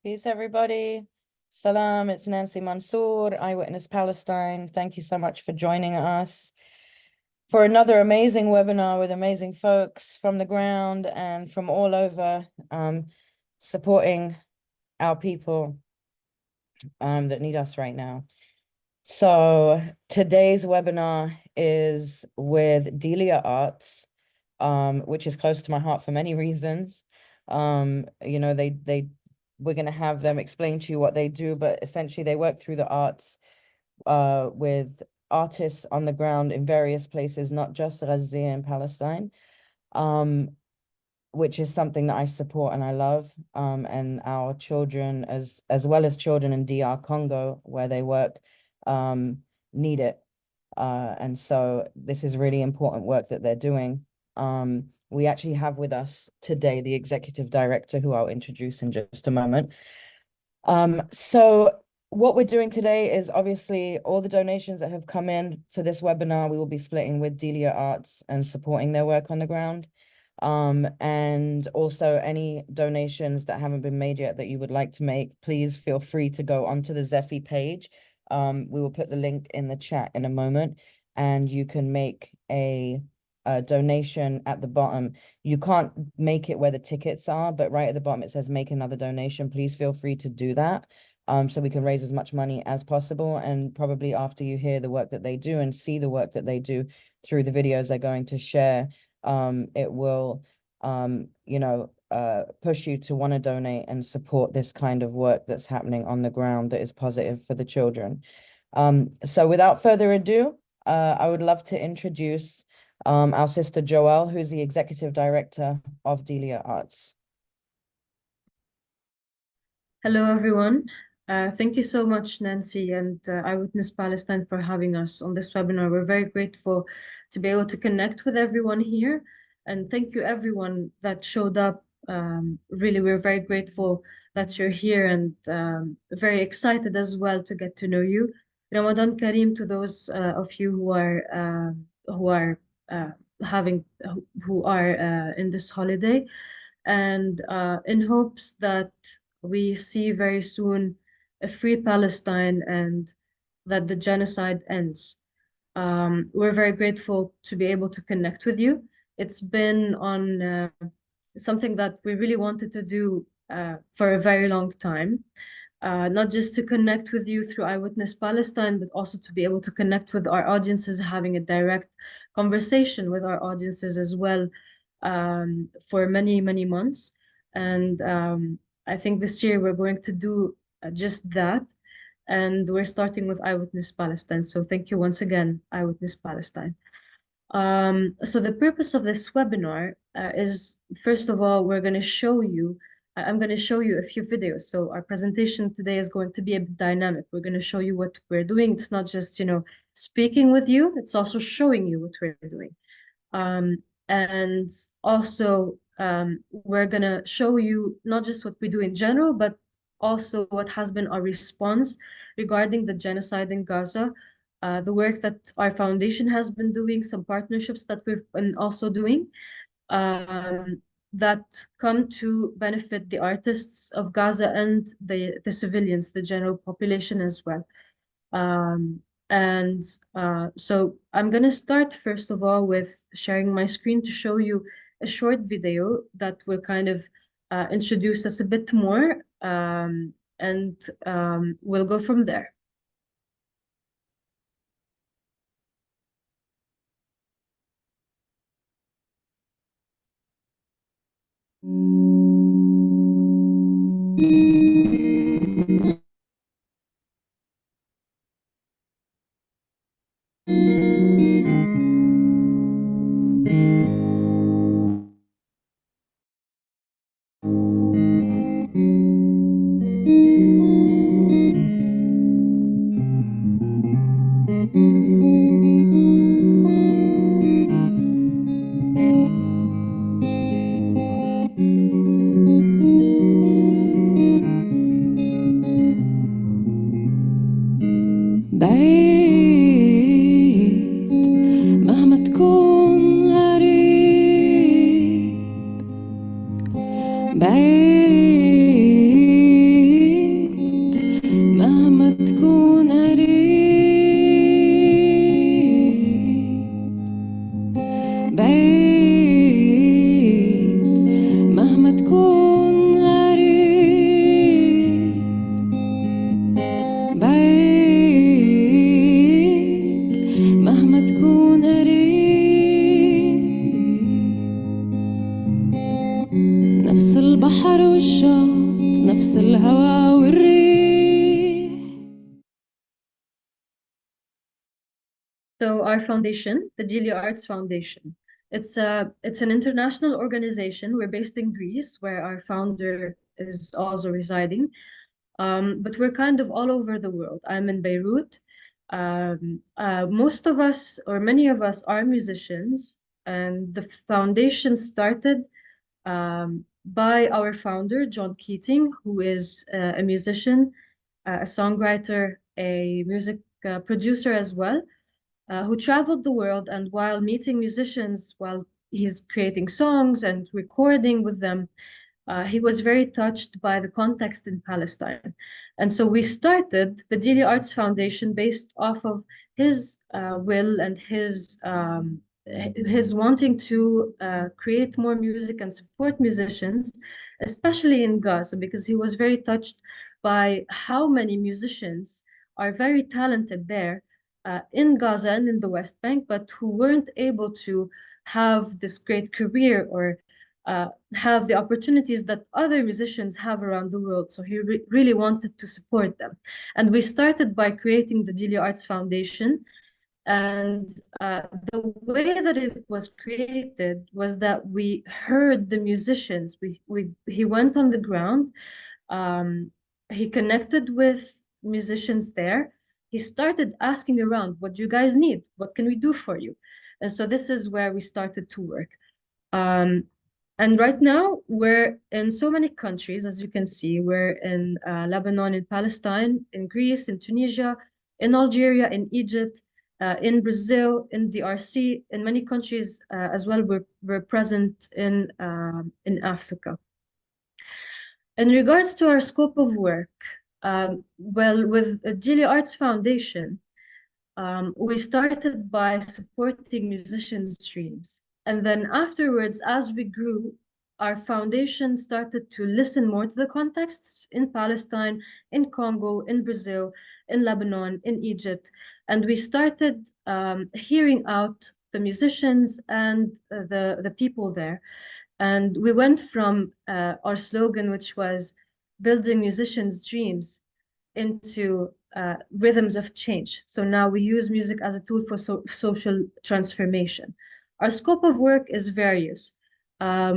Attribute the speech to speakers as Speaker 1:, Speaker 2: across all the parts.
Speaker 1: Peace, everybody. Salam, it's Nancy Mansour, Eyewitness Palestine. Thank you so much for joining us for another amazing webinar with amazing folks from the ground and from all over, supporting our people that need us right now. So today's webinar is with Delia Arts, which is close to my heart for many reasons. We're going to have them explain to you what they do, but essentially they work through the arts with artists on the ground in various places, not just Gaza and Palestine, which is something that I support and I love, and our children, as well as children in DR Congo, where they work, need it. And so this is really important work that they're doing. We actually have with us today the executive director, who I'll introduce in just a moment. So what we're doing today is obviously all the donations that have come in for this webinar, we will be splitting with Delia Arts and supporting their work on the ground. And also any donations that haven't been made yet that you would like to make, please feel free to go onto the Zeffy page. We will put the link in the chat in a moment, and you can make a donation at the bottom. You can't make it where the tickets are, but right at the bottom it says make another donation. Please feel free to do that, so we can raise as much money as possible. And probably after you hear the work that they do and see the work that they do through the videos they're going to share, it will push you to want to donate and support this kind of work that's happening on the ground that is positive for the children. So without further ado, I would love to introduce our sister Joelle, who's the executive director of Delia Arts.
Speaker 2: Hello, everyone. Thank you so much, Nancy and Eyewitness Palestine, for having us on this webinar. We're very grateful to be able to connect with everyone here. And thank you, everyone that showed up. Really, we're very grateful that you're here and very excited as well to get to know you. Ramadan Kareem to those of you who are in this holiday, and in hopes that we see very soon a free Palestine and that the genocide ends. We're very grateful to be able to connect with you. It's been on something that we really wanted to do for a very long time. Not just to connect with you through Eyewitness Palestine, but also to be able to connect with our audiences, having a direct conversation with our audiences as well, for many, many months. And I think this year we're going to do just that. And we're starting with Eyewitness Palestine. So thank you once again, Eyewitness Palestine. So the purpose of this webinar is, first of all, I'm going to show you a few videos. So our presentation today is going to be a bit dynamic. We're going to show you what we're doing. It's not just, speaking with you, it's also showing you what we're doing. And also, we're going to show you not just what we do in general, but also what has been our response regarding the genocide in Gaza, the work that our foundation has been doing, some partnerships that we've been also doing, that come to benefit the artists of Gaza and the civilians, the general population as well. So I'm going to start, first of all, with sharing my screen to show you a short video that will kind of introduce us a bit more, and we'll go from there.
Speaker 3: بعيد مهما تكون غريب، بعيد نفس البحر والشط نفس الهوا والريح.
Speaker 2: So our foundation, the Delia Arts Foundation, it's an international organization. We're based in Greece, where our founder is also residing. But we're kind of all over the world. I'm in Beirut. Most of us, or many of us, are musicians, and the foundation started by our founder, John Keating, who is a musician, a songwriter, a music producer as well, who traveled the world, and while meeting musicians, while he's creating songs and recording with them, he was very touched by the context in Palestine. And so we started the Delia Arts Foundation based off of his will and his wanting to create more music and support musicians, especially in Gaza, because he was very touched by how many musicians are very talented there in Gaza and in the West Bank, but who weren't able to have this great career or have the opportunities that other musicians have around the world. So he really wanted to support them. And we started by creating the Delia Arts Foundation. And the way that it was created was that we heard the musicians. He went on the ground. He connected with musicians there. He started asking around, what do you guys need? What can we do for you? And so this is where we started to work. And right now, we're in so many countries, as you can see. We're in Lebanon, in Palestine, in Greece, in Tunisia, in Algeria, in Egypt, in Brazil, in DRC, in many countries as well. We're present in Africa. In regards to our scope of work, well, with the Delia Arts Foundation, we started by supporting musicians' dreams. And then afterwards, as we grew, our foundation started to listen more to the context in Palestine, in Congo, in Brazil, in Lebanon, in Egypt. And we started hearing out the musicians and the people there. And we went from our slogan, which was building musicians' dreams, into rhythms of change. So now we use music as a tool for social transformation. Our scope of work is various.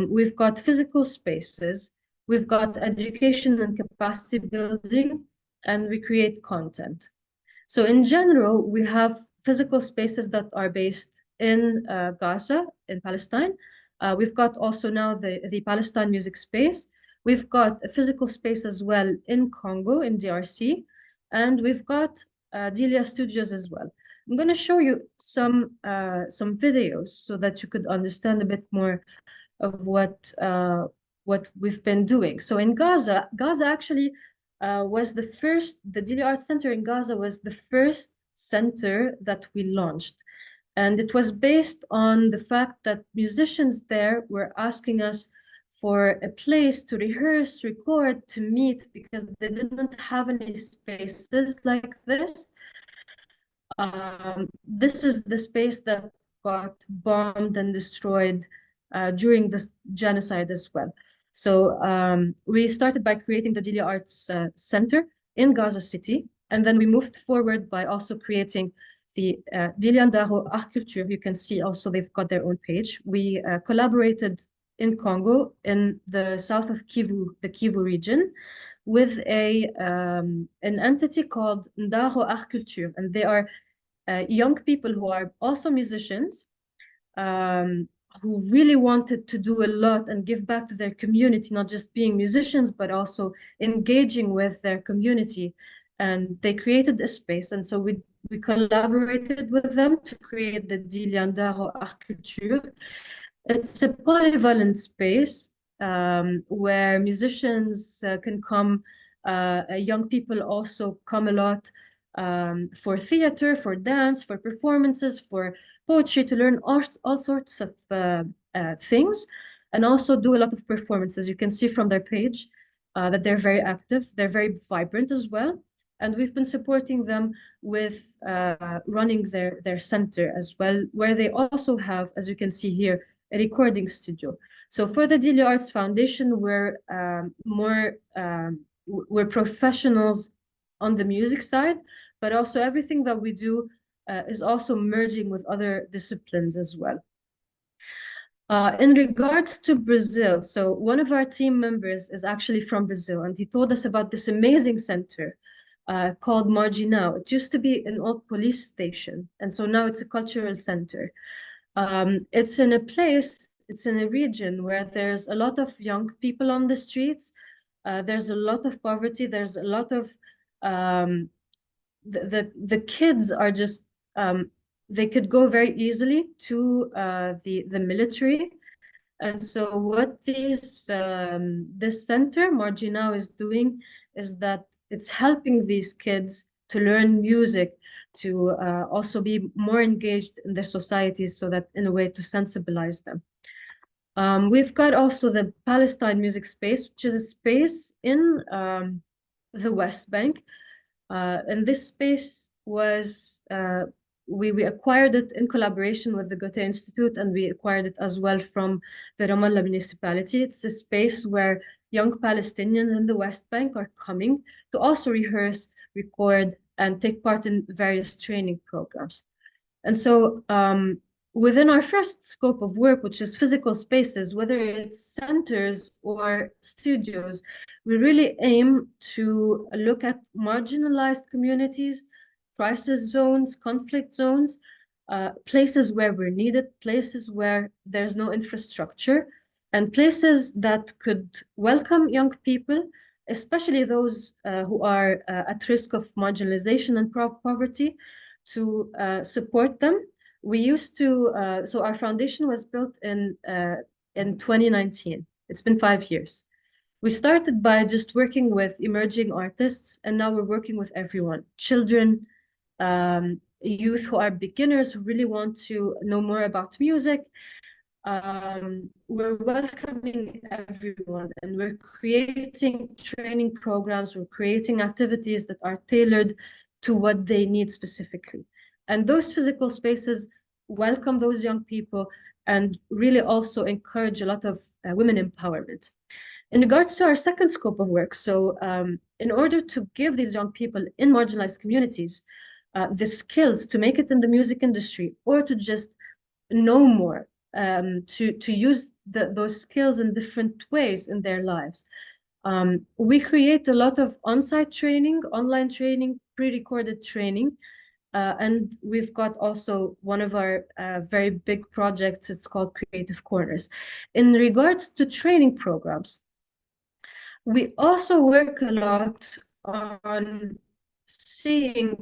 Speaker 2: We've got physical spaces, we've got education and capacity building, and we create content. So in general, we have physical spaces that are based in Gaza, in Palestine. We've got also now the Palestine Music Space. We've got a physical space as well in Congo, in DRC, and we've got Delia Studios as well. I'm going to show you some videos so that you could understand a bit more of what we've been doing. So in Gaza actually was the first, the Delia Arts Center in Gaza was the first center that we launched. And it was based on the fact that musicians there were asking us for a place to rehearse, record, to meet, because they didn't have any spaces like this. This is the space that got bombed and destroyed during this genocide as well. So we started by creating the Delia Arts Center in Gaza City, and then we moved forward by also creating the Delia Ndaro Art Culture. You can see also they've got their own page. We collaborated in Congo, in the south of Kivu, the Kivu region, with an entity called Ndaro Art Culture, and they are young people who are also musicians, who really wanted to do a lot and give back to their community, not just being musicians, but also engaging with their community. And they created a space, and so we collaborated with them to create the Delia Ndaro Art Culture. It's a polyvalent space where musicians can come, young people also come a lot for theater, for dance, for performances, for poetry, to learn all sorts of things, and also do a lot of performances. You can see from their page that they're very active, they're very vibrant as well. And we've been supporting them with running their center as well, where they also have, as you can see here, a recording studio. So for the Delia Arts Foundation, we're professionals on the music side, but also everything that we do is also merging with other disciplines as well. In regards to Brazil, so one of our team members is actually from Brazil, and he told us about this amazing center called Marginal. It used to be an old police station, and so now it's a cultural center. It's in a region where there's a lot of young people on the streets. There's a lot of poverty. There's a lot of the kids are just they could go very easily to the military. And so what this center, Marginal, is doing is that it's helping these kids to learn music, to also be more engaged in their societies, so that in a way to sensibilize them. We've got also the Palestine Music Space, which is a space in the West Bank. And this space was we acquired it in collaboration with the Goethe Institute, and we acquired it as well from the Ramallah municipality. It's a space where young Palestinians in the West Bank are coming to also rehearse, record, and take part in various training programs. And so within our first scope of work, which is physical spaces, whether it's centers or studios, we really aim to look at marginalized communities, crisis zones, conflict zones, places where we're needed, places where there's no infrastructure, and places that could welcome young people, especially those who are at risk of marginalization and poverty, to support them. We used to, so our foundation was built in 2019. It's been 5 years. We started by just working with emerging artists, and now we're working with everyone, children, youth who are beginners who really want to know more about music. We're welcoming everyone, and we're creating training programs, we're creating activities that are tailored to what they need specifically. And those physical spaces welcome those young people and really also encourage a lot of women empowerment. In regards to our second scope of work, so in order to give these young people in marginalized communities the skills to make it in the music industry, or to just know more, to use those skills in different ways in their lives, we create a lot of on-site training, online training, pre-recorded training. And we've got also one of our very big projects, it's called Creative Corners. In regards to training programs, we also work a lot on seeing,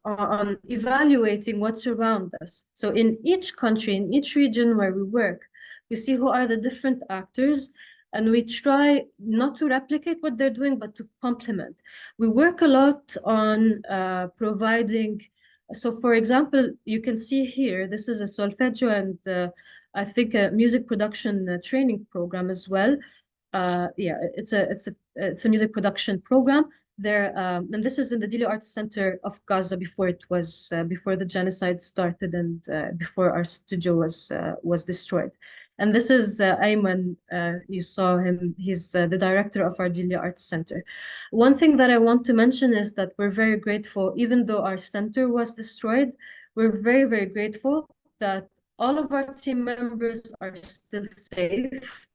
Speaker 2: on evaluating what's around us. So in each country, in each region where we work, we see who are the different actors, and we try not to replicate what they're doing, but to complement. We work a lot on providing, so for example, you can see here, this is a solfeggio and I think a music production training program as well. Yeah, it's a music production program there, and this is in the Delia Arts Center of Gaza before it was before the genocide started and before our studio was destroyed. And this is Ayman. You saw him. He's the director of our Delia Arts Center. One thing that I want to mention is that we're very grateful, even though our center was destroyed, we're very, very grateful that all of our team members are still safe,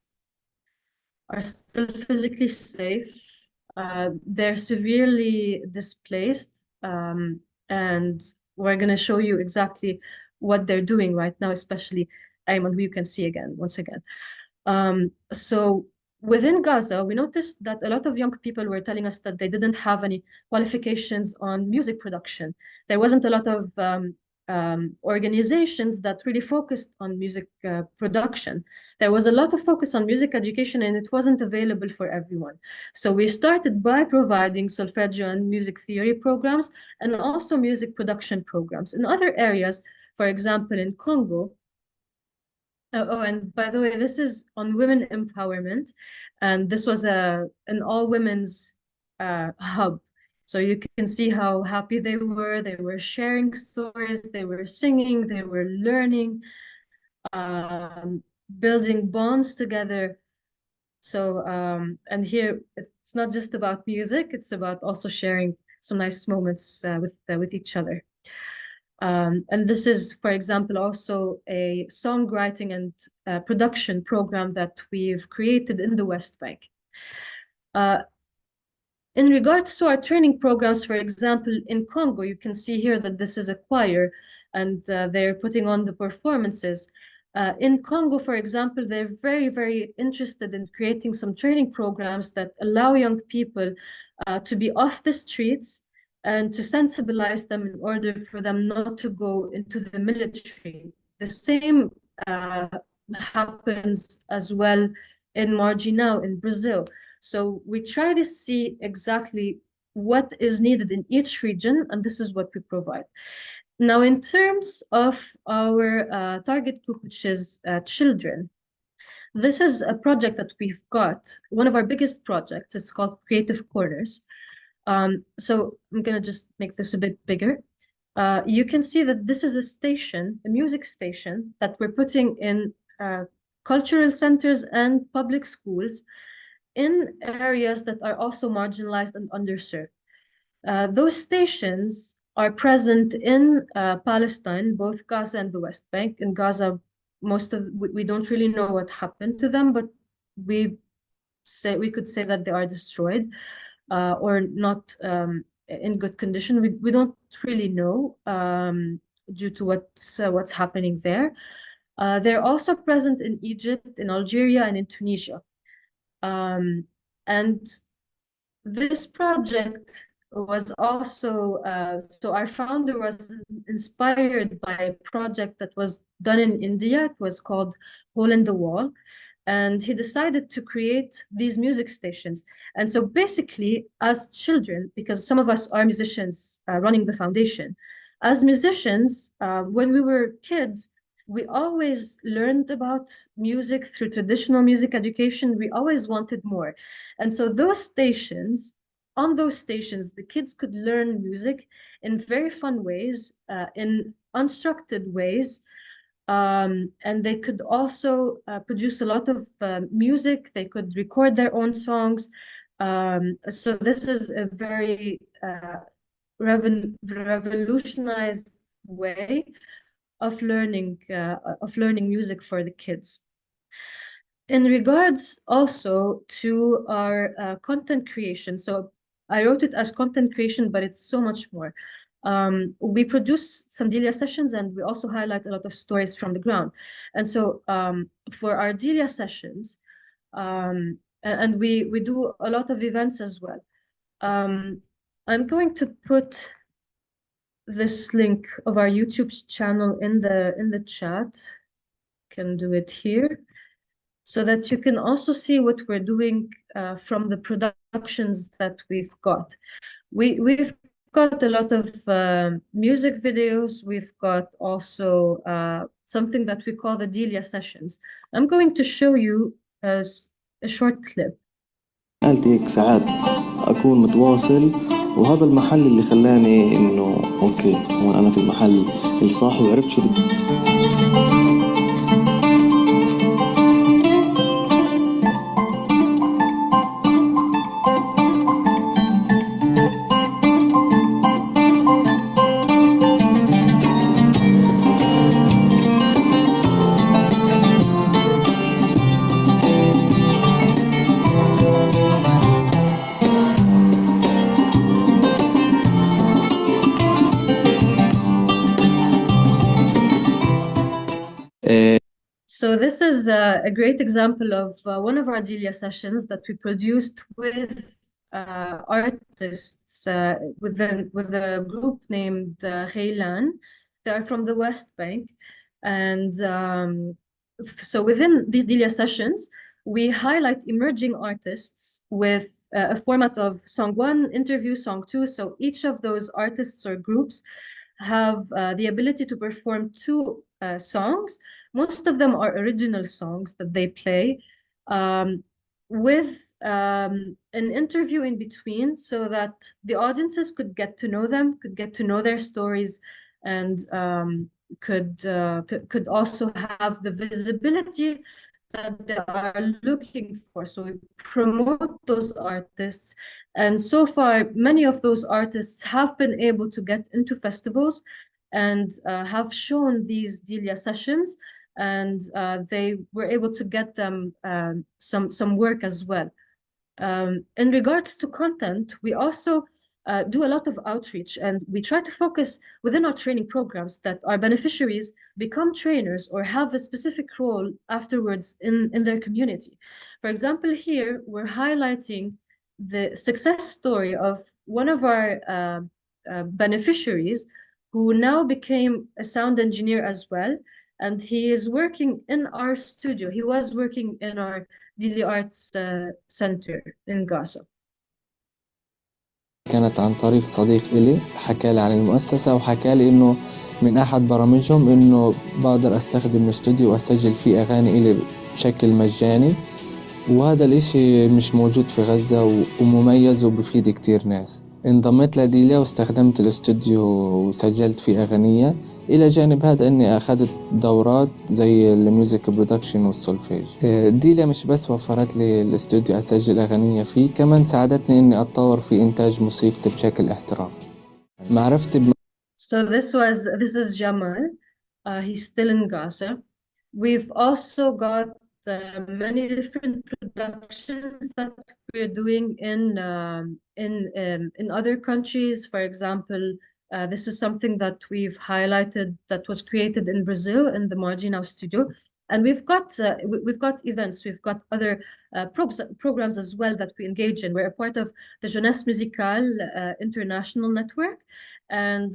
Speaker 2: are still physically safe. They're severely displaced, and we're going to show you exactly what they're doing right now, especially Ayman, who you can see again, once again. So within Gaza, we noticed that a lot of young people were telling us that they didn't have any qualifications on music production. There wasn't a lot of organizations that really focused on music production. There was a lot of focus on music education, and it wasn't available for everyone. So we started by providing solfeggio and music theory programs, and also music production programs. In other areas, for example, in Congo, oh, and by the way, this is on women empowerment, and this was an all-women's hub. So you can see how happy they were sharing stories, they were singing, they were learning. building bonds together. So, and here it's not just about music, it's about also sharing some nice moments with each other. And this is, for example, also a songwriting and production program that we've created in the West Bank. In regards to our training programs, for example, in Congo, you can see here that this is a choir and they're putting on the performances. In Congo, for example, they're very, very interested in creating some training programs that allow young people to be off the streets and to sensibilize them in order for them not to go into the military. The same happens as well in Marginal in Brazil. So we try to see exactly what is needed in each region, and this is what we provide. Now, in terms of our target group, which is children, this is a project that we've got, one of our biggest projects. It's called Creative Corners. So I'm going to just make this a bit bigger. You can see that this is a station, a music station that we're putting in cultural centers and public schools in areas that are also marginalized and underserved. Those stations are present in Palestine, both Gaza and the West Bank. In Gaza, we don't really know what happened to them, but we could say that they are destroyed or not in good condition. We don't really know due to what's happening there. They're also present in Egypt, in Algeria, and in Tunisia. And this project was also, so our founder was inspired by a project that was done in India. It was called Hole in the Wall. And he decided to create these music stations. And so basically, as children, because some of us are musicians running the foundation, as musicians, when we were kids, we always learned about music through traditional music education. We always wanted more. And so on those stations, the kids could learn music in very fun ways, in unstructured ways. And they could also produce a lot of music. They could record their own songs. So this is a very revolutionized way of learning music for the kids. In regards also to our content creation, so I wrote it as content creation, but it's so much more. We produce some Delia sessions, and we also highlight a lot of stories from the ground. And so for our Delia sessions, and we do a lot of events as well. I'm going to put this link of our YouTube channel in the chat. Can do it here, so that you can also see what we're doing from the productions that we've got. We've got a lot of music videos. We've got also something that we call the Delia sessions. I'm going to show you as a short clip.
Speaker 4: حالتي هيك ساعات أكون متواصل، وهذا المحل اللي خلاني إنه أوكي هون أنا في المحل الصح، وعرفت شو بدي.
Speaker 2: So this is a great example of one of our Delia sessions that we produced with artists with a group named Ghaylan. They are from the West Bank. And so within these Delia sessions, we highlight emerging artists with a format of song 1, interview, song 2. So each of those artists or groups have the ability to perform 2 songs. Most of them are original songs that they play with an interview in between, so that the audiences could get to know them, could get to know their stories, and could also have the visibility that they are looking for. So we promote those artists, and so far many of those artists have been able to get into festivals and have shown these Delia sessions, and they were able to get them some work as well. In regards to content, we also do a lot of outreach, and we try to focus within our training programs that our beneficiaries become trainers or have a specific role afterwards in their community. For example, here we're highlighting the success story of one of our beneficiaries who now became a sound engineer as well, and he is working in our studio. He was working in our Delia Arts Center in Gaza.
Speaker 5: كانت عن طريق صديق إلي حكى لي عن المؤسسة وحكى لي إنه من أحد برامجهم إنه بقدر أستخدم الاستوديو وأسجل فيه أغاني إلي بشكل مجاني، وهذا الإشي مش موجود في غزة ومميز وبفيد كتير ناس. انضميت لديليا واستخدمت الاستوديو وسجلت فيه أغنية، إلى جانب هذا إني أخذت دورات زي الميوزك برودكشن والسولفيج. ديليا مش بس وفرت لي الاستوديو أسجل أغنية فيه، كمان ساعدتني إني أتطور في إنتاج موسيقتي بشكل احترافي. معرفتي
Speaker 2: So this is Jamal. He's still in Gaza. We've also got many different productions that we're doing in other countries. For example, this is something that we've highlighted that was created in Brazil in the Marginal Studio. And we've got events, we've got other programs as well that we engage in. We're a part of the Jeunesse Musicale International Network. And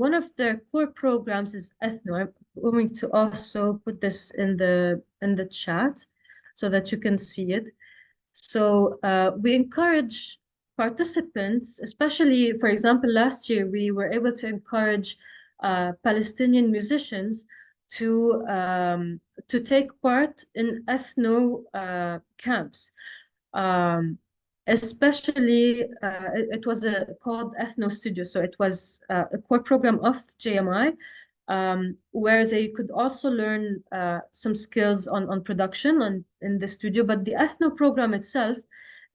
Speaker 2: one of their core programs is Ethno. I'm going to also put this in the chat so that you can see it. So we encourage participants, especially, for example, last year we were able to encourage Palestinian musicians to take part in ethno camps. Especially, it was called Ethno Studio. So it was a core program of JMI, where they could also learn some skills on production in the studio. But the Ethno program itself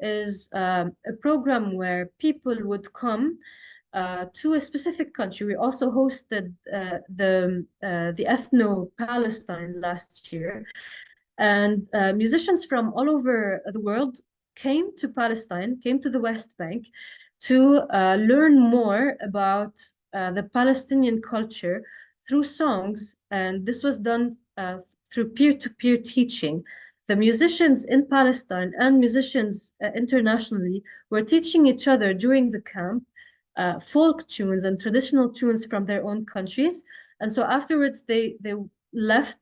Speaker 2: is a program where people would come to a specific country. We also hosted the Ethno Palestine last year, and musicians from all over the world came to Palestine, came to the West Bank to learn more about the Palestinian culture through songs, and this was done through peer-to-peer teaching. The musicians in Palestine and musicians internationally were teaching each other during the camp folk tunes and traditional tunes from their own countries. And so afterwards they left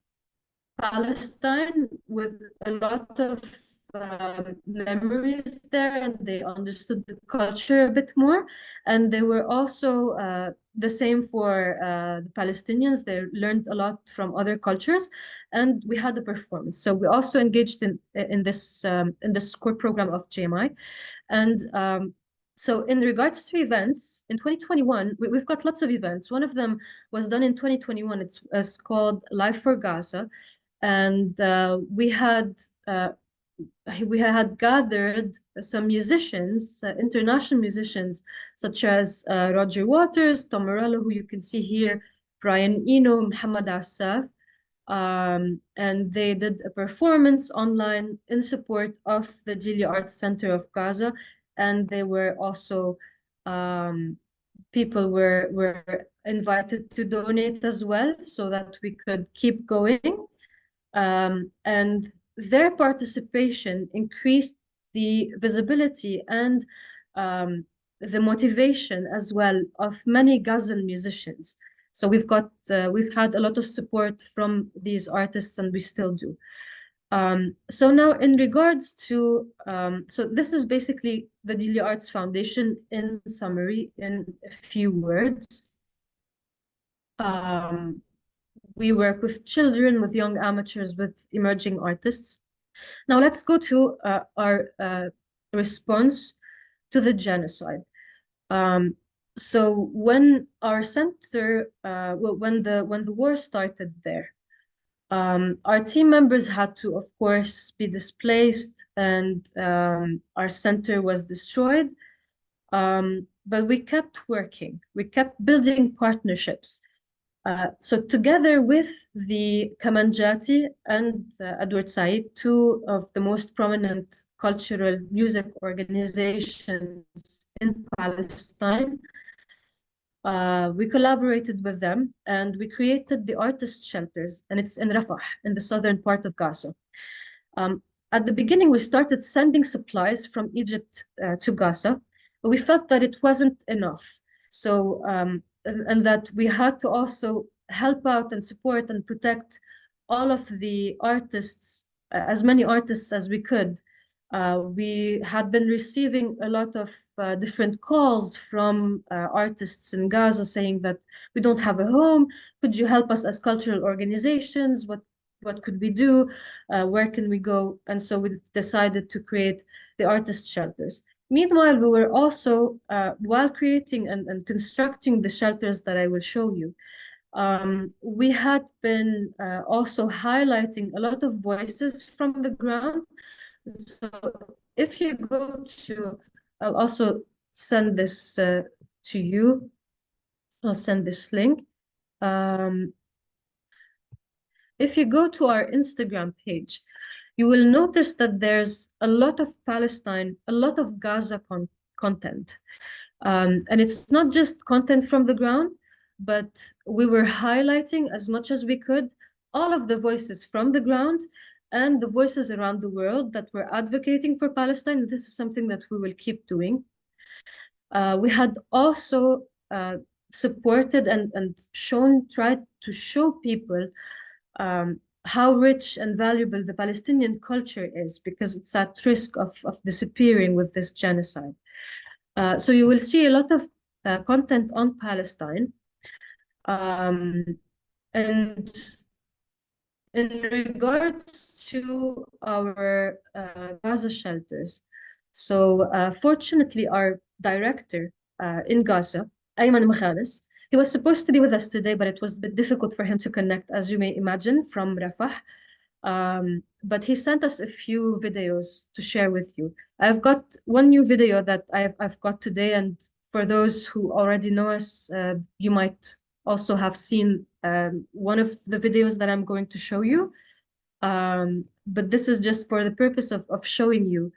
Speaker 2: Palestine with a lot of memories there, and they understood the culture a bit more. And they were also the same for the Palestinians. They learned a lot from other cultures, and we had a performance. So we also engaged in this core program of JMI. And so in regards to events, in 2021, we've got lots of events. One of them was done in 2021. It's called Live for Gaza. And we had gathered some musicians, international musicians, such as Roger Waters, Tom Morello, who you can see here, Brian Eno, Muhammad Assaf, and they did a performance online in support of the Delia Arts Center of Gaza. And they were also, people were invited to donate as well so that we could keep going. And their participation increased the visibility and the motivation as well of many Gazan musicians. So we've had a lot of support from these artists, and we still do. So now in regards to, so this is basically the Delia Arts Foundation in summary, in a few words. We work with children, with young amateurs, with emerging artists. Now let's go to our response to the genocide. So when our center, when the war started there, our team members had to, of course, be displaced, and our center was destroyed. But we kept working. We kept building partnerships. So together with the Kamanjati and Edward Said, two of the most prominent cultural music organizations in Palestine, we collaborated with them and we created the artist shelters, and it's in Rafah, in the southern part of Gaza. At the beginning, we started sending supplies from Egypt to Gaza, but we felt that it wasn't enough. So, and that we had to also help out and support and protect all of the artists, as many artists as we could. We had been receiving a lot of different calls from artists in Gaza saying that we don't have a home. Could you help us as cultural organizations? What could we do? Where can we go? And so we decided to create the artist shelters. Meanwhile, we were also, while creating and constructing the shelters that I will show you, we had been also highlighting a lot of voices from the ground. So if you go to, I'll also send this to you. I'll send this link. If you go to our Instagram page, you will notice that there's a lot of Palestine, a lot of Gaza content. And it's not just content from the ground, but we were highlighting as much as we could all of the voices from the ground and the voices around the world that were advocating for Palestine. And this is something that we will keep doing. We had also supported and tried to show people how rich and valuable the Palestinian culture is, because it's at risk of disappearing with this genocide. So you will see a lot of content on Palestine. And in regards to our Gaza shelters, so fortunately our director in Gaza, Ayman Makhalis, he was supposed to be with us today, but it was a bit difficult for him to connect, as you may imagine, from Rafah. But he sent us a few videos to share with you. I've got one new video that I've got today, and for those who already know us, you might also have seen one of the videos that I'm going to show you. But this is just for the purpose of showing you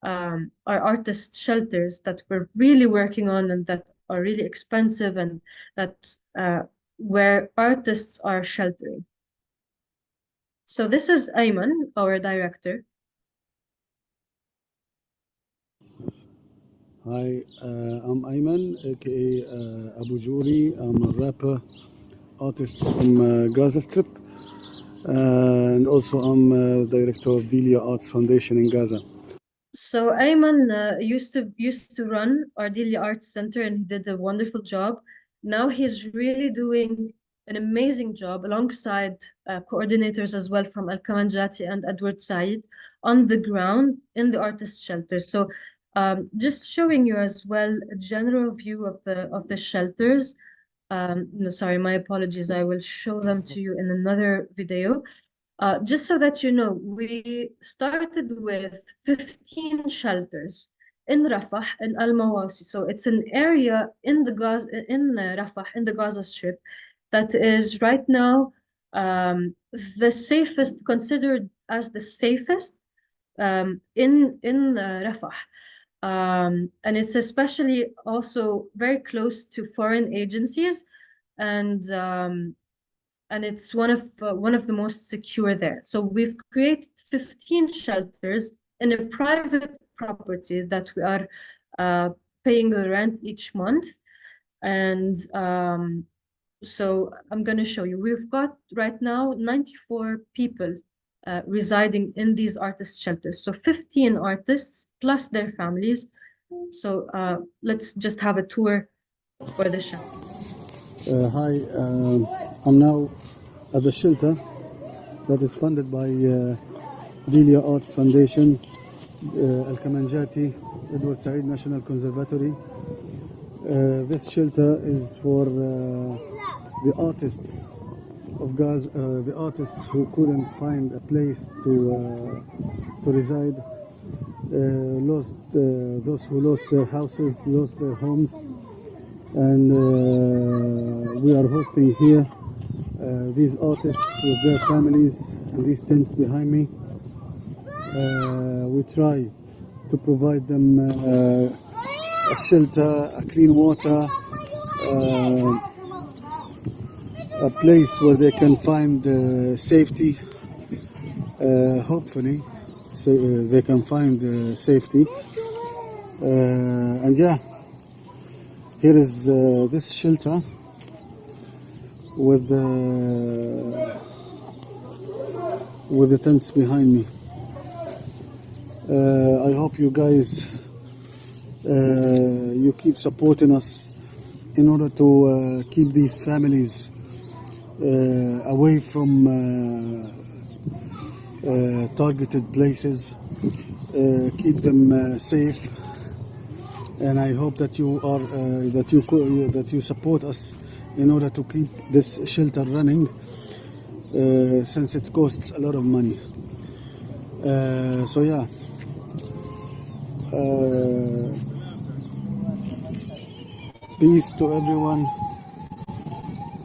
Speaker 2: our artist shelters that we're really working on and that are really expensive, and that where artists are sheltering. So this is Ayman, our director.
Speaker 6: Hi, I'm Ayman, aka Abu Juri. I'm a rapper, artist from Gaza Strip, and also I'm director of Delia Arts Foundation in Gaza.
Speaker 2: So Ayman used to run our Delia Arts Center, and he did a wonderful job. Now he's really doing an amazing job alongside coordinators as well from Al Kamanjati and Edward Said on the ground in the artist shelter. So just showing you as well a general view of the shelters. No, sorry, my apologies. I will show them to you in another video. Just so that you know, we started with 15 shelters in Rafah and Al Mawasi. So it's an area in the Rafah, in the Gaza Strip, that is right now the safest, considered as the safest in Rafah. And it's especially also very close to foreign agencies, and it's one of the most secure there. So we've created 15 shelters in a private property that we are paying the rent each month. And so I'm going to show you. We've got right now 94 people residing in these artist shelters. So 15 artists plus their families. So let's just have a tour for the shelter.
Speaker 6: Hi, I'm now at the shelter that is funded by Delia Arts Foundation, Al Kamanjati, Edward Said National Conservatory, This shelter is for the artists of Gaza, the artists who couldn't find a place to reside, lost those who lost their houses, lost their homes, and we are hosting here these artists with their families in these tents behind me. We try to provide them a shelter, a clean water, a place where they can find safety. Hopefully, they can find safety. And yeah, here is this shelter with the tents behind me. I hope you guys you keep supporting us in order to keep these families away from targeted places, keep them safe, and I hope that you are that you support us in order to keep this shelter running, since it costs a lot of money. So yeah. Peace to everyone,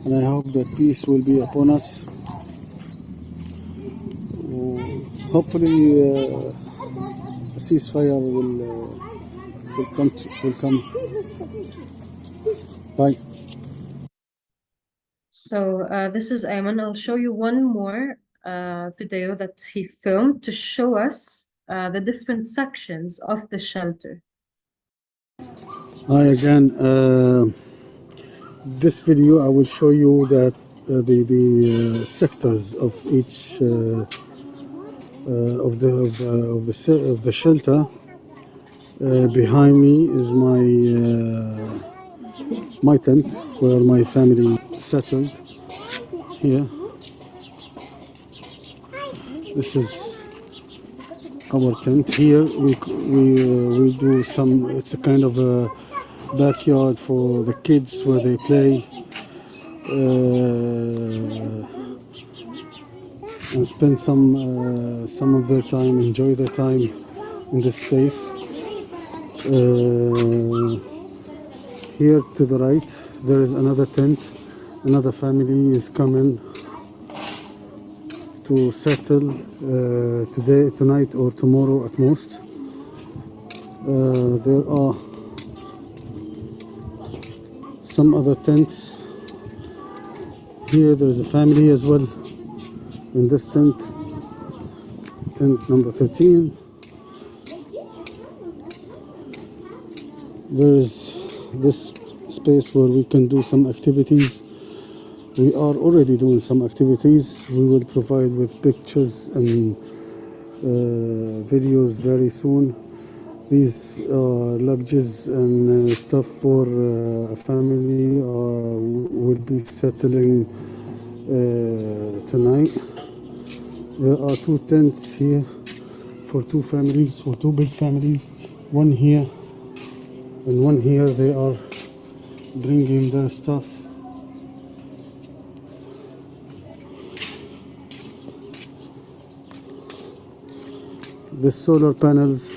Speaker 6: and I hope that peace will be upon us. Hopefully, a ceasefire will come. Bye.
Speaker 2: So this is Ayman. I'll show you one more video that he filmed to show us the different sections of the shelter.
Speaker 6: Hi again. This video I will show you that the sectors of each of the shelter. Behind me is my tent where my family settled. Here, this is our tent. Here we do some. It's a kind of a backyard for the kids where they play and spend some of their time, enjoy their time in this space. Here to the right there is another tent. Another family is coming to settle tonight or tomorrow at most. There are some other tents. Here there is a family as well in this tent number 13. There is this space where we can do some activities. We are already doing some activities. We will provide with pictures and videos very soon. These luggages and stuff for a family will be settling tonight. There are 2 tents here for 2 families, for 2 big families. One here and one here. They are bringing their stuff. The solar panels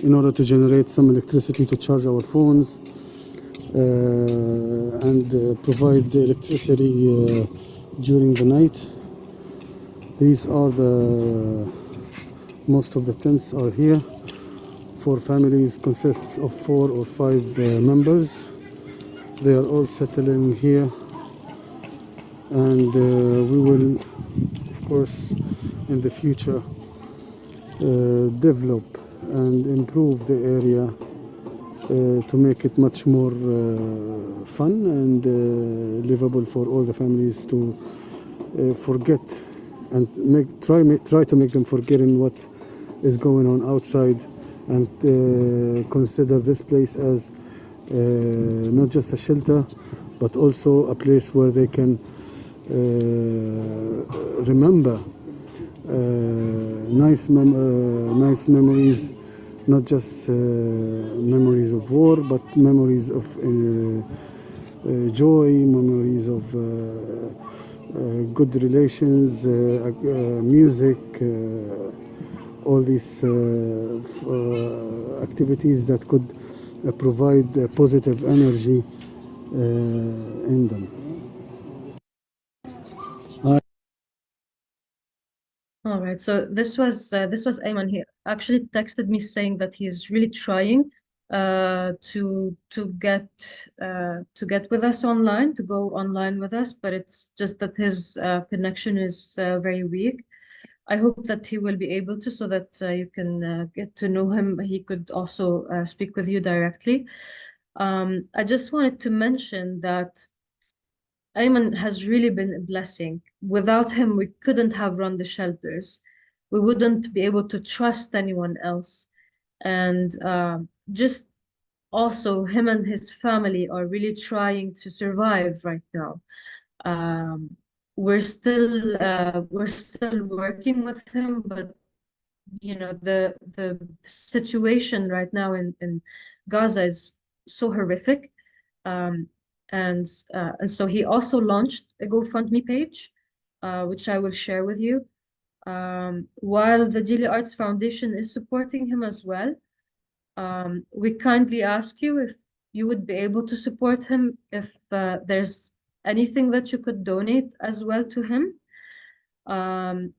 Speaker 6: in order to generate some electricity to charge our phones and provide the electricity during the night. These are most of the tents are here. 4 families consists of 4 or 5 members. They are all settling here, and we will, of course, in the future develop and improve the area to make it much more fun and livable for all the families to forget and try to make them forgetting what is going on outside, and consider this place as not just a shelter but also a place where they can remember nice memories not just memories of war, but memories of joy, memories of good relations, music, all these activities that could provide positive energy in them.
Speaker 2: All right, so this was Ayman. He actually texted me saying that he's really trying to get with us online, to go online with us, but it's just that his connection is very weak. I hope that he will be able to, so that you can get to know him. He could also speak with you directly. I just wanted to mention that Ayman has really been a blessing. Without him, we couldn't have run the shelters. We wouldn't be able to trust anyone else. And just also, him and his family are really trying to survive right now. We're still working with him, but you know, the situation right now in Gaza is so horrific. And so he also launched a GoFundMe page, which I will share with you. While the Delia Arts Foundation is supporting him as well, we kindly ask you if you would be able to support him, if there's anything that you could donate as well to him,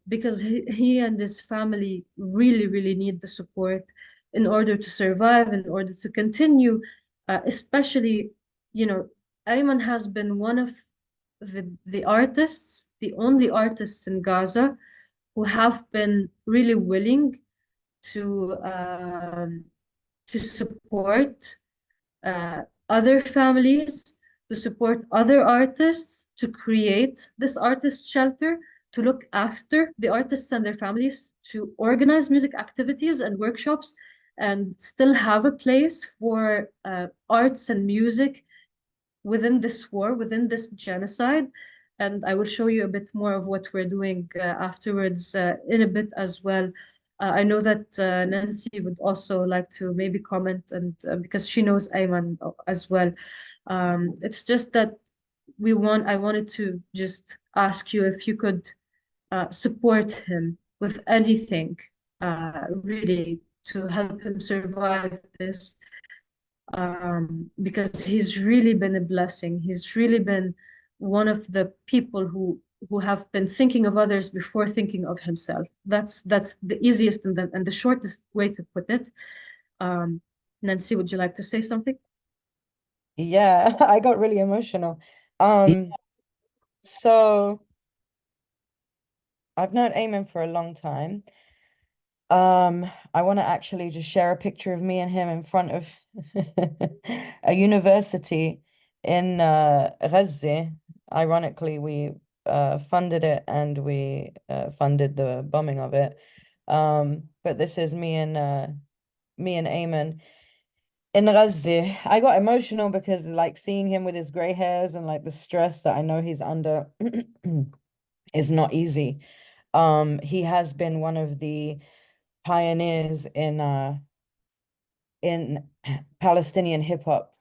Speaker 2: because he and his family really, really need the support in order to survive, in order to continue, especially, you know, Ayman has been one of the artists, the only artists in Gaza who have been really willing to support other families, to support other artists, to create this artist shelter, to look after the artists and their families, to organize music activities and workshops, and still have a place for arts and music within this war, within this genocide. And I will show you a bit more of what we're doing afterwards in a bit as well. I know that Nancy would also like to maybe comment, and because she knows Ayman as well. It's just that I wanted to just ask you if you could support him with anything, really, to help him survive this, because he's really been a blessing. He's really been one of the people who have been thinking of others before thinking of himself. That's the easiest and the shortest way to put it. Nancy, would you like to say something?
Speaker 1: Yeah, I got really emotional. So I've known Ayman for a long time. I want to actually just share a picture of me and him in front of a university in Gaza. Ironically, we funded it, and we funded the bombing of it. But this is me and Ayman in Gaza. I got emotional because like seeing him with his gray hairs and like the stress that I know he's under is not easy. He has been one of the pioneers in Palestinian hip hop,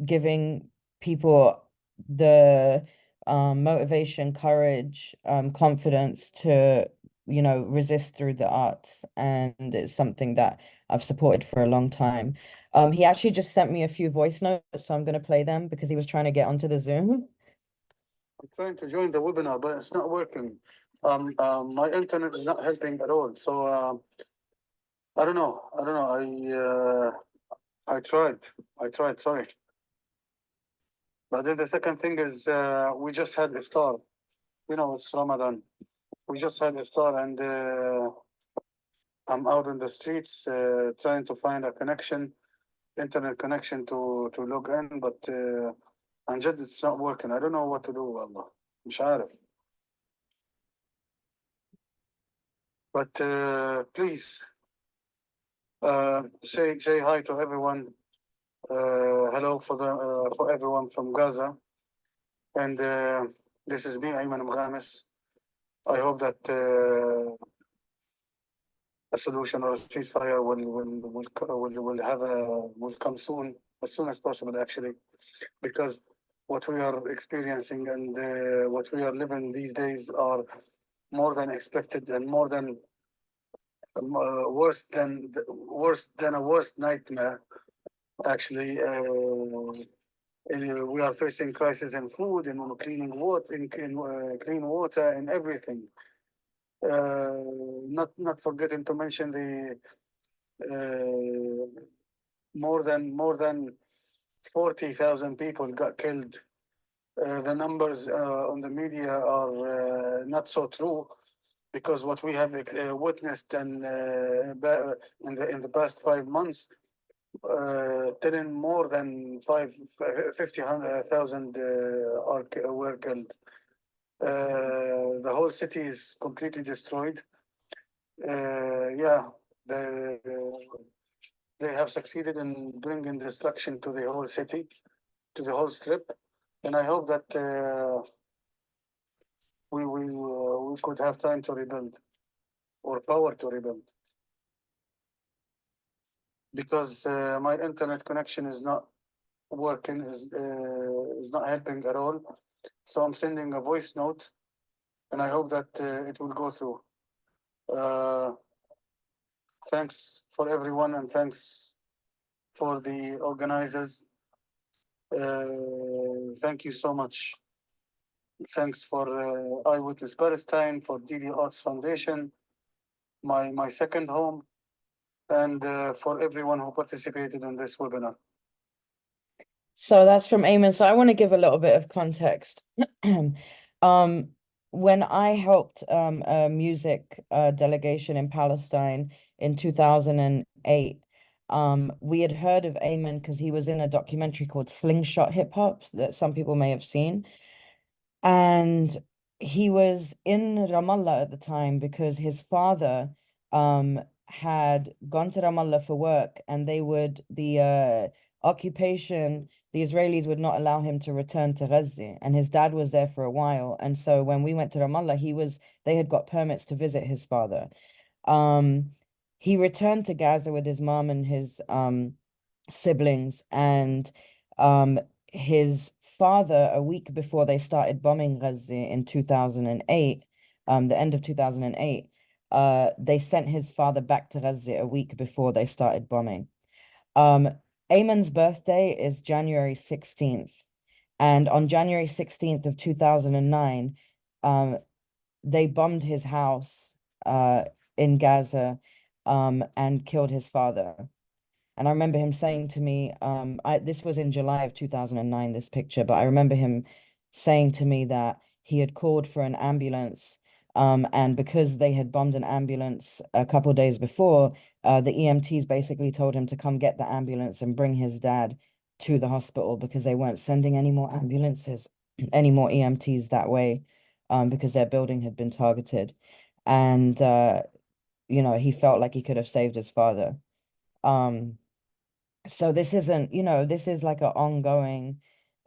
Speaker 1: giving people the motivation, courage, confidence to, you know, resist through the arts. And it's something that I've supported for a long time. He actually just sent me a few voice notes, so I'm going to play them because he was trying to get onto the Zoom.
Speaker 7: I'm trying to join the webinar, but it's not working. My internet is not helping at all. So I don't know. I tried. Sorry. But then the second thing is we just had iftar. You know, it's Ramadan. We just had iftar, and I'm out in the streets trying to find a connection, internet connection to log in, but عن جد it's not working. I don't know what to do. والله مش عارف. But please say hi to everyone. Hello for everyone from Gaza. And this is me, Ayman Mghamis. I hope that a solution or a ceasefire will come soon, as soon as possible, actually, because what we are experiencing and what we are living these days are more than expected and more than worse than a worst nightmare. Actually, we are facing crisis in food, in cleaning water, in clean water, and everything. Not forgetting to mention the more than 40,000 people got killed. The numbers on the media are not so true, because what we have witnessed and in the past 5 months, telling more than 50,000 were killed. The whole city is completely destroyed. Yeah, they have succeeded in bringing destruction to the whole city, to the whole strip, and I hope that we could have time to rebuild, or power to rebuild, because my internet connection is not working, is not helping at all. So I'm sending a voice note, and I hope that it will go through. Thanks for everyone, and thanks for the organizers. Thank you so much. Thanks for Eyewitness Palestine, for Delia Arts Foundation, my second home, and for everyone who participated in this webinar.
Speaker 1: So that's from Ayman. So I want to give a little bit of context. When I helped a music delegation in Palestine in 2008, we had heard of Ayman because he was in a documentary called Slingshot Hip Hop that some people may have seen. And he was in Ramallah at the time because his father had gone to Ramallah for work, and the occupation, the Israelis would not allow him to return to Gaza, and his dad was there for a while. And so when we went to Ramallah, they had got permits to visit his father. He returned to Gaza with his mom and his siblings, and his father, a week before they started bombing Gaza in 2008, the end of 2008, they sent his father back to Gaza a week before they started bombing. Ayman's birthday is January 16th. And on January 16th of 2009, they bombed his house in Gaza and killed his father. And I remember him saying to me, this was in July of 2009, this picture, but I remember him saying to me that he had called for an ambulance, and because they had bombed an ambulance a couple of days before, the EMTs basically told him to come get the ambulance and bring his dad to the hospital, because they weren't sending any more ambulances, any more EMTs that way, because their building had been targeted. And, you know, he felt like he could have saved his father. So this isn't, you know, this is like an ongoing,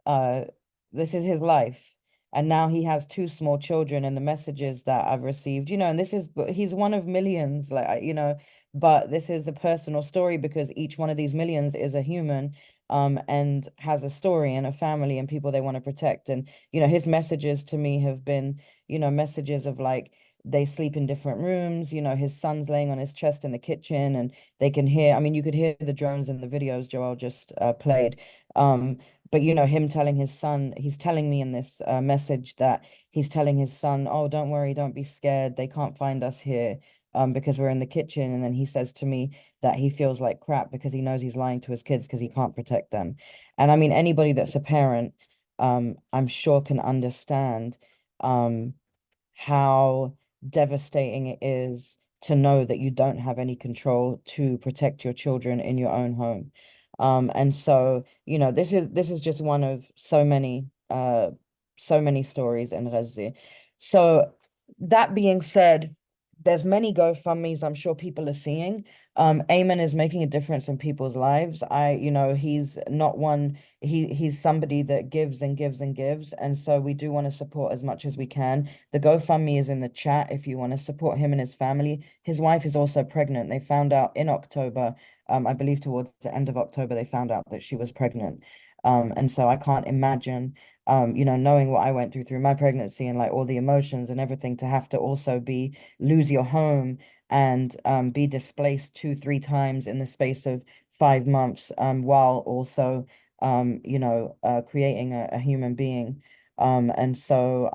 Speaker 1: this is his life. And now he has 2 small children, and the messages that I've received, you know, and he's one of millions, like, you know, but this is a personal story because each one of these millions is a human, and has a story and a family and people they want to protect. And, you know, his messages to me have been, you know, messages of like, they sleep in different rooms, you know, his son's laying on his chest in the kitchen, and they can hear, I mean, you could hear the drones in the videos Joel just played. But, you know, him telling his son, he's telling me in this message that he's telling his son, oh, don't worry, don't be scared. They can't find us here because we're in the kitchen. And then he says to me that he feels like crap because he knows he's lying to his kids because he can't protect them. And I mean, anybody that's a parent, I'm sure can understand how devastating it is to know that you don't have any control to protect your children in your own home. And so, you know, this is just one of so many stories in Gaza. So that being said, there's many GoFundMes I'm sure people are seeing. Ayman is making a difference in people's lives. He's not one, he's somebody that gives and gives and gives. And so we do want to support as much as we can. The GoFundMe is in the chat if you want to support him and his family. His wife is also pregnant. They found out in October, I believe towards the end of October, they found out that she was pregnant. And so I can't imagine, knowing what I went through my pregnancy and like all the emotions and everything, to have to also lose your home and be displaced 2-3 times in the space of 5 months, while also creating a human being. And so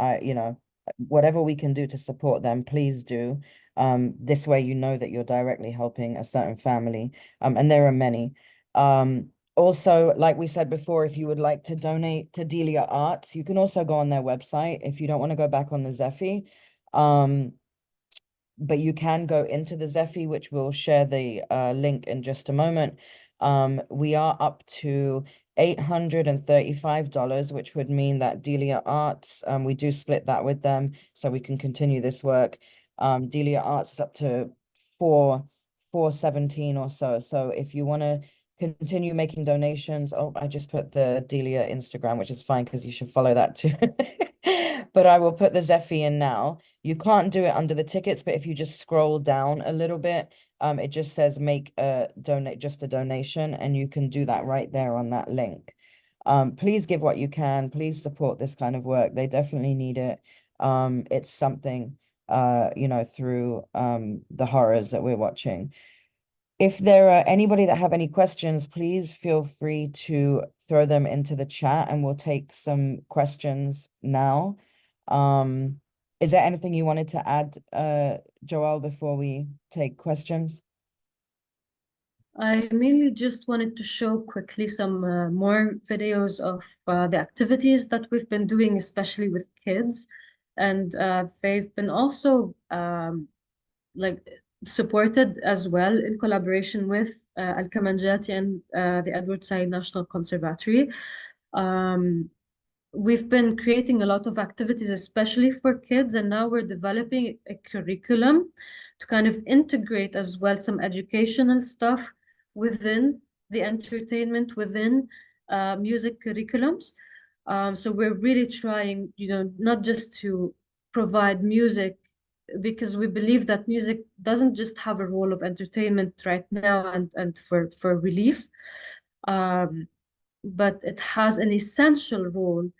Speaker 1: whatever we can do to support them, please do. This way that you're directly helping a certain family. And there are many. Also, like we said before, if you would like to donate to Delia Arts, you can also go on their website if you don't want to go back on the Zephy. But you can go into the Zephy, which we'll share the link in just a moment. We are up to $835, which would mean that Delia Arts, we do split that with them so we can continue this work. Delia Arts is up to 417 or so. So if you want to continue making donations, I just put the Delia Instagram, which is fine because you should follow that too. But I will put the Zephy in now. You can't do it under the tickets, but if you just scroll down a little bit, it just says make a donation, and you can do that right there on that link. Please give what you can. Please support this kind of work. They definitely need it. It's something, through the horrors that we're watching. If there are anybody that have any questions, please feel free to throw them into the chat and we'll take some questions now. Is there anything you wanted to add, Joelle, before we take questions?
Speaker 2: I mainly just wanted to show quickly some more videos of the activities that we've been doing, especially with kids. And they've been also supported as well in collaboration with Al-Kamanjati and the Edward Said National Conservatory. We've been creating a lot of activities, especially for kids, and now we're developing a curriculum to kind of integrate as well some educational stuff within the entertainment, within music curriculums. So we're really trying, not just to provide music, because we believe that music doesn't just have a role of entertainment right now and for relief, but it has an essential role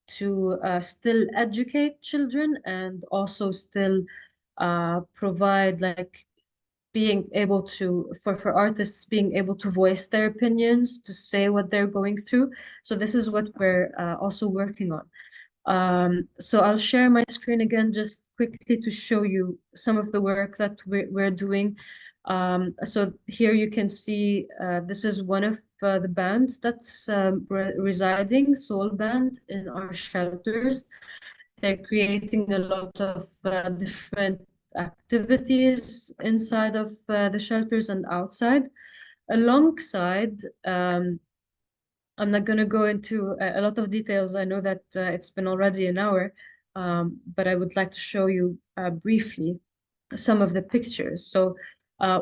Speaker 2: to still educate children and also still provide being able to, for artists being able to voice their opinions, to say what they're going through. So this is what we're also working on. So I'll share my screen again just quickly to show you some of the work that we're doing. So here you can see this is one of the bands that's residing, Soul Band, in our shelters. They're creating a lot of different activities inside of the shelters and outside. Alongside, I'm not going to go into a lot of details. I know that it's been already an hour, but I would like to show you briefly some of the pictures. So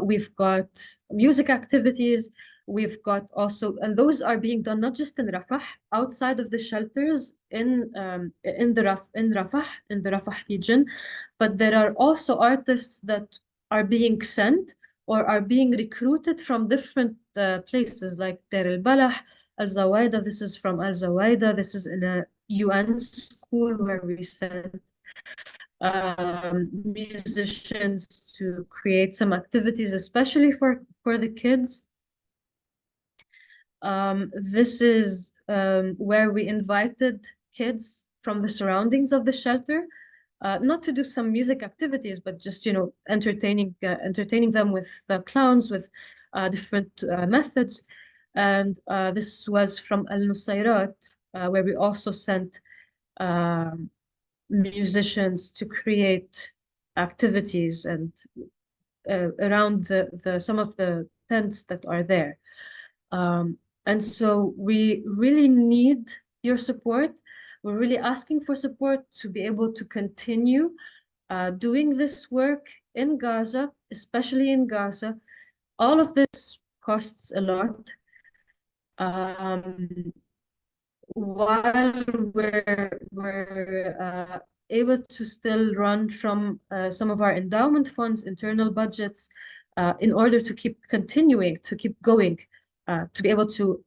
Speaker 2: we've got music activities. We've got also, and those are being done not just in Rafah, outside of the shelters in the Rafah region, but there are also artists that are being sent or are being recruited from different places like Deir al-Balah, Al-Zawaida. This is from Al-Zawaida. This is in a UN school where we send musicians to create some activities, especially for the kids. This is where we invited kids from the surroundings of the shelter, not to do some music activities, but just, entertaining them with clowns, with different methods. And this was from Al-Nusayrat, where we also sent musicians to create activities and around some of the tents that are there. And so we really need your support. We're really asking for support to be able to continue doing this work in Gaza, especially in Gaza. All of this costs a lot. While we're able to still run from some of our endowment funds, internal budgets, in order to keep continuing, to keep going, to be able to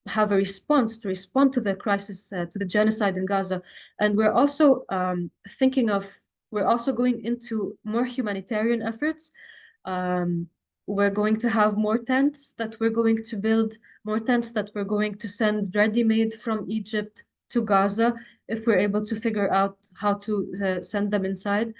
Speaker 2: have a response, to respond to the crisis, to the genocide in Gaza. And we're also we're also going into more humanitarian efforts. We're going to have more tents that we're going to build, more tents that we're going to send ready-made from Egypt to Gaza if we're able to figure out how to send them inside.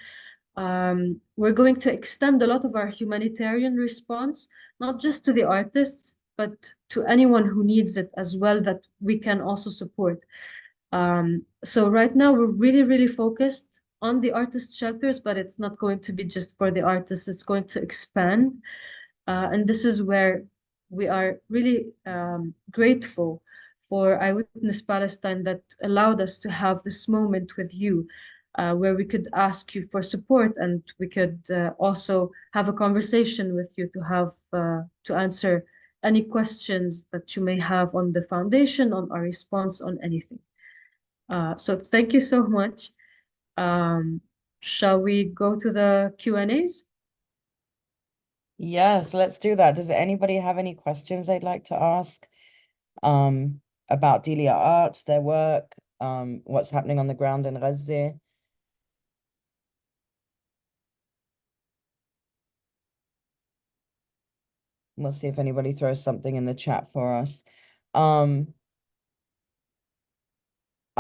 Speaker 2: We're going to extend a lot of our humanitarian response, not just to the artists, but to anyone who needs it as well, that we can also support. So right now we're really, really focused on the artist shelters, but it's not going to be just for the artists, it's going to expand. And this is where we are really grateful for Eyewitness Palestine that allowed us to have this moment with you, where we could ask you for support, and we could also have a conversation with you to have to answer any questions that you may have on the foundation, on our response, on anything. So thank you so much. Shall we go to the Q&As?
Speaker 1: Yes, let's do that. Does anybody have any questions they'd like to ask about Delia Art, their work, what's happening on the ground in Gaza? We'll see if anybody throws something in the chat for us. I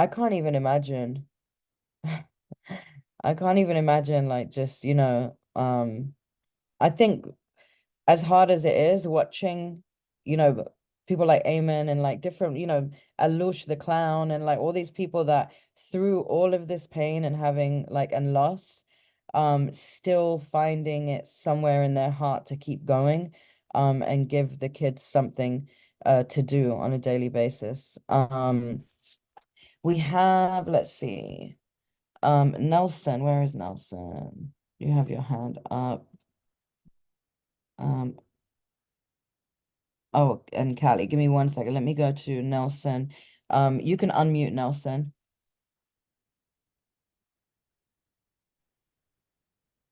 Speaker 1: can't even imagine. I can't even imagine, like, just, you know, I think as hard as it is watching, you know, people like Ayman and like different, you know, Alush the clown and like all these people that through all of this pain and having like and loss, still finding it somewhere in their heart to keep going, and give the kids something to do on a daily basis. We have, let's see, Nelson, where is Nelson? You have your hand up. Oh, and Callie, give me 1 second. Let me go to Nelson. You can unmute Nelson.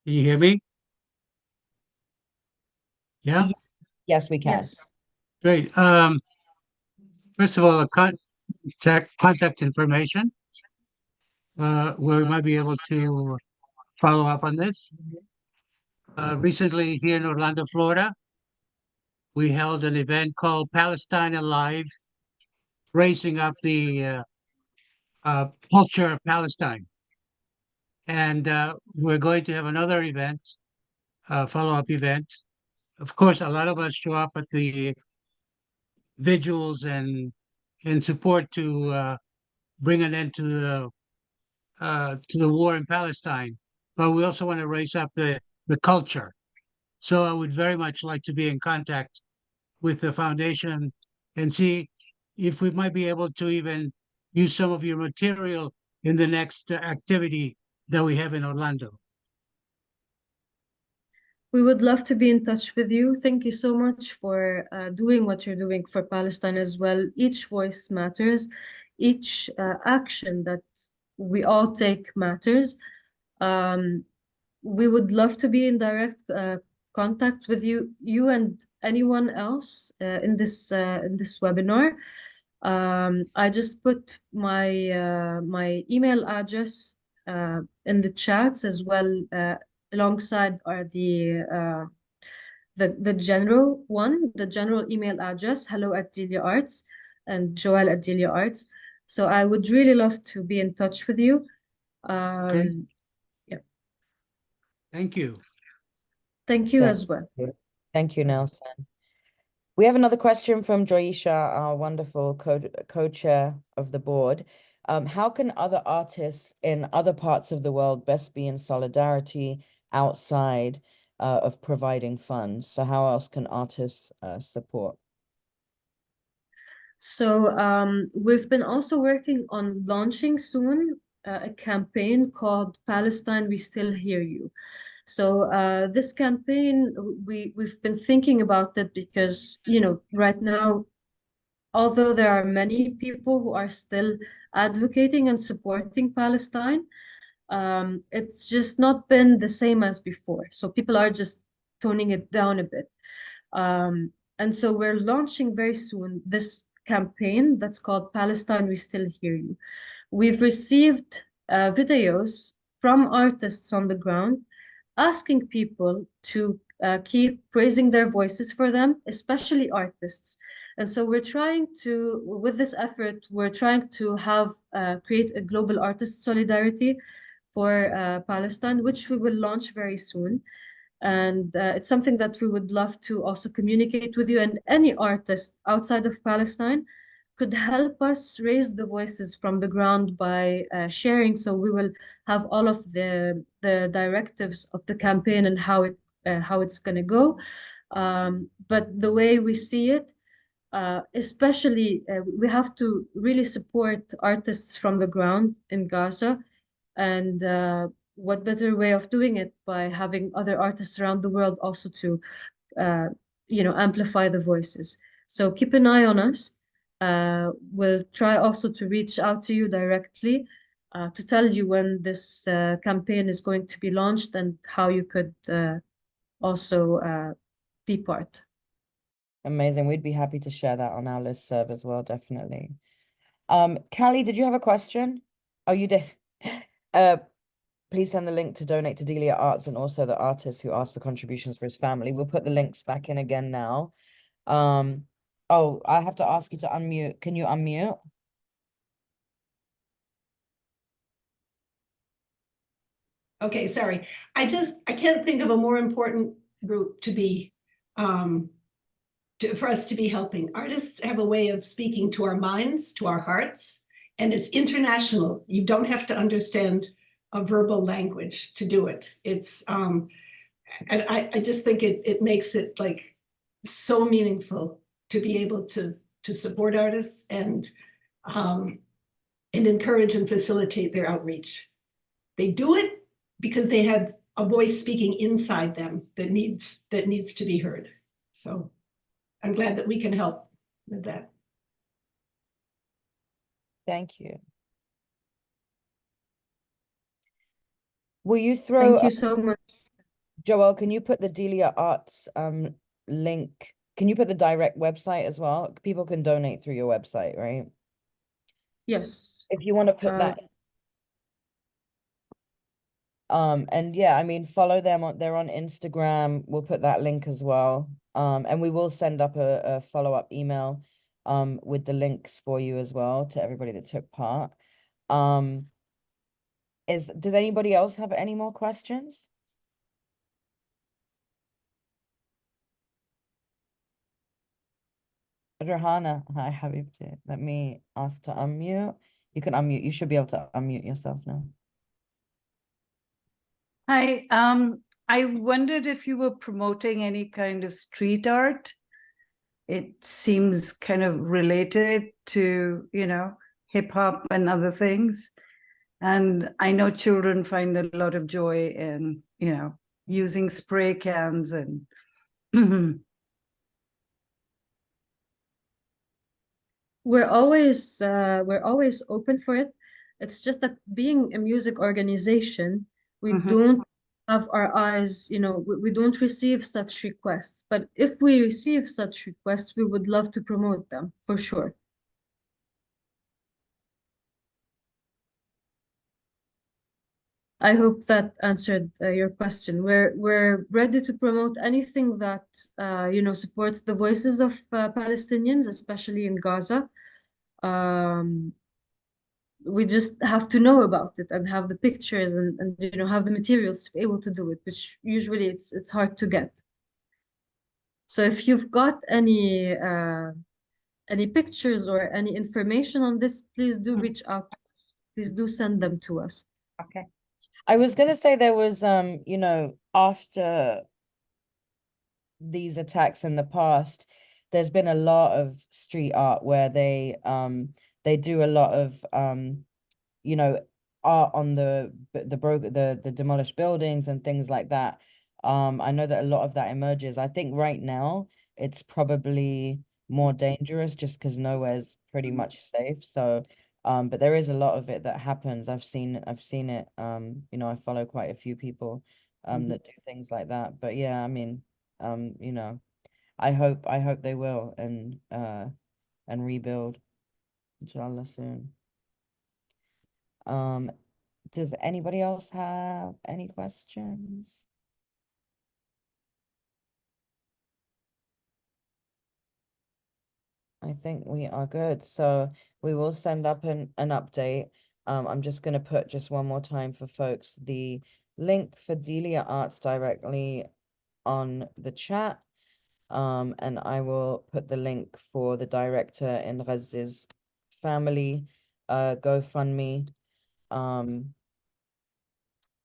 Speaker 8: Can you hear me? Yeah,
Speaker 1: Yes, we can.
Speaker 2: Yes.
Speaker 8: great. First of all, contact information, where we might be able to follow up on this. Recently here in Orlando, Florida, we held an event called Palestine Alive, raising up the culture of Palestine. And we're going to have another event, follow-up event. Of course, a lot of us show up at the vigils and in support to bring an end to the war in Palestine, but we also want to raise up the culture. So I would very much like to be in contact with the foundation and see if we might be able to even use some of your material in the next activity that we have in Orlando.
Speaker 2: We would love to be in touch with you. Thank you so much for doing what you're doing for Palestine as well. Each voice matters. Each action that we all take matters. We would love to be in direct contact with you and anyone else in this webinar. I just put my my email address in the chats as well, alongside are the general one, the general email address, hello@Delia Arts and Joelle@Delia Arts. So I would really love to be in touch with you.
Speaker 8: Okay.
Speaker 2: Yeah.
Speaker 8: Thank you.
Speaker 2: Thank you as well.
Speaker 1: Thank you, Nelson. We have another question from Joisha, our wonderful co-chair of the board. How can other artists in other parts of the world best be in solidarity outside of providing funds? So how else can artists support?
Speaker 2: So we've been also working on launching soon a campaign called Palestine, We Still Hear You. So this campaign, we've been thinking about it because, you know, right now, although there are many people who are still advocating and supporting Palestine, it's just not been the same as before. So people are just toning it down a bit. And so we're launching very soon this campaign that's called Palestine, We Still Hear You. We've received videos from artists on the ground asking people to keep raising their voices for them, especially artists. And so we're trying to, with this effort, we're trying to have create a global artist solidarity for Palestine, which we will launch very soon. And it's something that we would love to also communicate with you, and any artist outside of Palestine could help us raise the voices from the ground by sharing. So we will have all of the directives of the campaign and how it's going to go. But the way we see it, especially we have to really support artists from the ground in Gaza. And what better way of doing it by having other artists around the world also to, you know, amplify the voices. So keep an eye on us. We'll try also to reach out to you directly to tell you when this campaign is going to be launched and how you could also be part.
Speaker 1: Amazing. We'd be happy to share that on our listserv as well, definitely. Callie, did you have a question? Oh, you did. Please send the link to donate to Delia Arts and also the artist who asked for contributions for his family. We'll put the links back in again now. Oh, I have to ask you to unmute. Can you unmute?
Speaker 9: Okay, sorry. I can't think of a more important group to be, for us to be helping. Artists have a way of speaking to our minds, to our hearts, and it's international. You don't have to understand a verbal language to do it. It's, and I just think it makes it like so meaningful to be able to support artists and encourage and facilitate their outreach. They do it because they have a voice speaking inside them that needs to be heard. So I'm glad that we can help with that.
Speaker 1: Thank you. Will you throw,
Speaker 2: Thank you so much.
Speaker 1: Joel, can you put the Delia Arts link? Can you put the direct website as well? People can donate through your website, right?
Speaker 2: Yes.
Speaker 1: If you want to put that. And yeah, I mean, follow them they're on Instagram. We'll put that link as well. And we will send up a follow-up email with the links for you as well to everybody that took part. Does anybody else have any more questions? Rahana, hi, Habibti. Let me ask to unmute. You can unmute. You should be able to unmute yourself now.
Speaker 10: Hi, I wondered if you were promoting any kind of street art. It seems kind of related to, you know, hip hop and other things. And I know children find a lot of joy in, you know, using spray cans and
Speaker 2: we're always open for it. It's just that being a music organization, we don't have our eyes, you know, we don't receive such requests. But if we receive such requests, we would love to promote them for sure. I hope that answered your question. We're ready to promote anything that you know, supports the voices of Palestinians, especially in Gaza. We just have to know about it and have the pictures and you know, have the materials to be able to do it, which usually it's hard to get. So if you've got any pictures or any information on this, please do reach out to us. Please do send them to us.
Speaker 10: Okay.
Speaker 1: I was gonna say there was you know, after these attacks in the past, there's been a lot of street art where they do a lot of you know, art on the demolished buildings and things like that. I know that a lot of that emerges. I think right now it's probably more dangerous just because nowhere's pretty much safe. So, but there is a lot of it that happens. I've seen it. You know, I follow quite a few people that do things like that. But yeah, I mean, you know, I hope they will and rebuild, inshallah, soon. Does anybody else have any questions? I think we are good. So we will send up an update. I'm just going to put just one more time for folks the link for Delia Arts directly on the chat. And I will put the link for the director in Ghaz's family GoFundMe.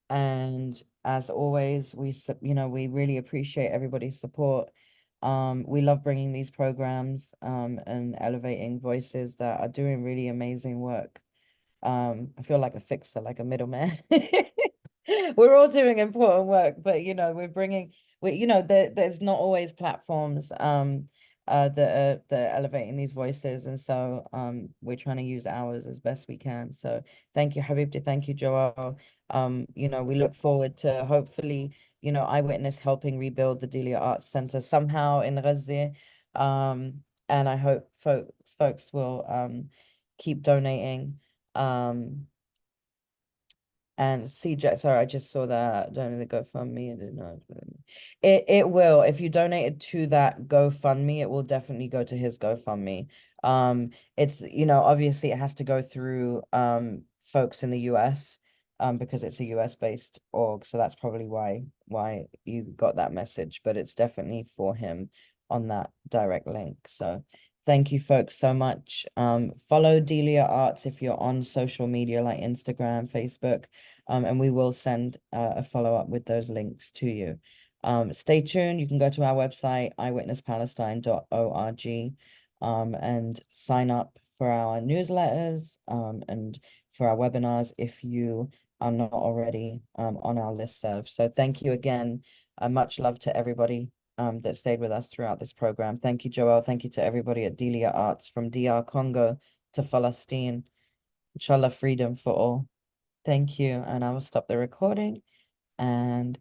Speaker 1: And as always, you know, we really appreciate everybody's support. We love bringing these programs and elevating voices that are doing really amazing work. I feel like a fixer, like a middleman. We're all doing important work, but you know, you know, there's not always platforms that are elevating these voices, and so we're trying to use ours as best we can. So thank you, Habibti, thank you, Joel. You know, we look forward to hopefully, you know, Eyewitness helping rebuild the Delia Arts Center somehow in Ghazi. And I hope folks will keep donating. And CJ, sorry, I just saw that donate the GoFundMe. I didn't know. It will. If you donated to that GoFundMe, it will definitely go to his GoFundMe. It's, you know, obviously it has to go through folks in the US because it's a US based org. So that's probably why you got that message, but it's definitely for him on that direct link. So thank you folks so much. Follow Delia Arts if you're on social media like Instagram, Facebook, and we will send a follow-up with those links to you. Stay tuned. You can go to our website, eyewitnesspalestine.org, and sign up for our newsletters and for our webinars if you are not already on our listserv. So thank you again. Much love to everybody that stayed with us throughout this program. Thank you, Joel. Thank you to everybody at Delia Arts from DR Congo to Palestine. Inshallah, freedom for all. Thank you. And I will stop the recording and